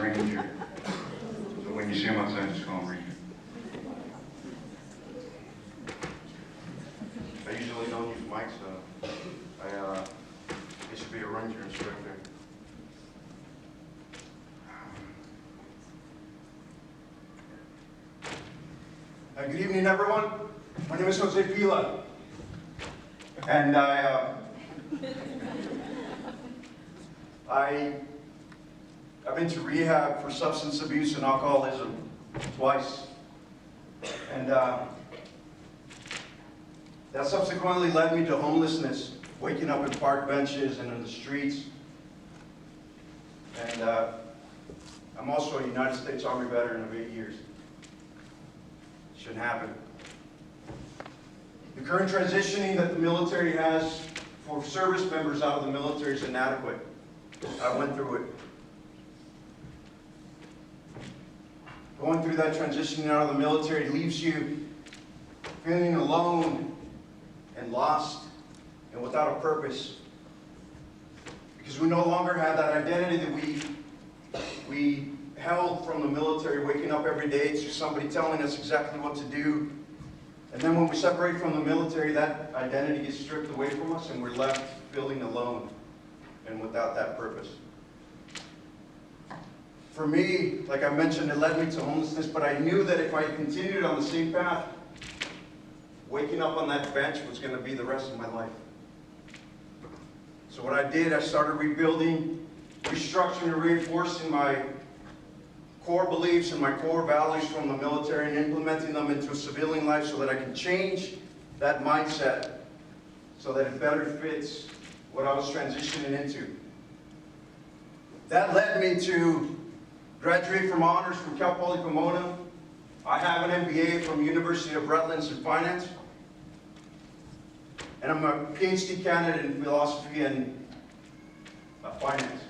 Ranger. So when you see him outside, just call him Ranger. I usually don't use mics, so it should be a Ranger instructor. Good evening, everyone. My name is Jose Pila, and I've been to rehab for substance abuse and alcoholism twice, and that subsequently led me to homelessness, waking up in park benches and in the streets. And I'm also a United States Army veteran of 8 years. Shouldn't happen. The current transitioning that the military has for service members out of the military is inadequate. I went through it. Going through that transitioning out of the military leaves you feeling alone and lost and without a purpose. Because we no longer have that identity that we held from the military, waking up every day to somebody telling us exactly what to do. And then when we separate from the military, that identity gets stripped away from us and we're left feeling alone and without that purpose. For me, like I mentioned, it led me to homelessness, but I knew that if I continued on the same path, waking up on that bench was going to be the rest of my life. So what I did, I started rebuilding, restructuring and reinforcing my core beliefs and my core values from the military and implementing them into a civilian life so that I can change that mindset so that it better fits what I was transitioning into. That led me to graduate from honors from Cal Poly Pomona. I have an MBA from University of Redlands in finance. And I'm a PhD candidate in philosophy and finance.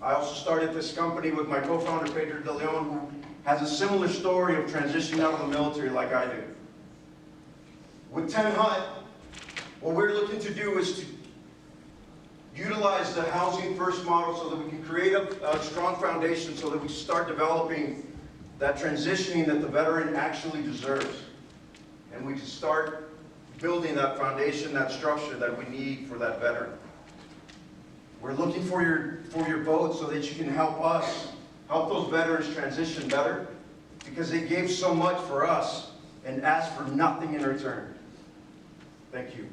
I also started this company with my co-founder, Pedro De Leon, who has a similar story of transitioning out of the military like I do. With 10 Hut, what we're looking to do is to utilize the housing first model so that we can create a strong foundation so that we start developing that transitioning that the veteran actually deserves. And we can start building that foundation, that structure that we need for that veteran. We're looking for your vote so that you can help us, help those veterans transition better, because they gave so much for us and asked for nothing in return. Thank you.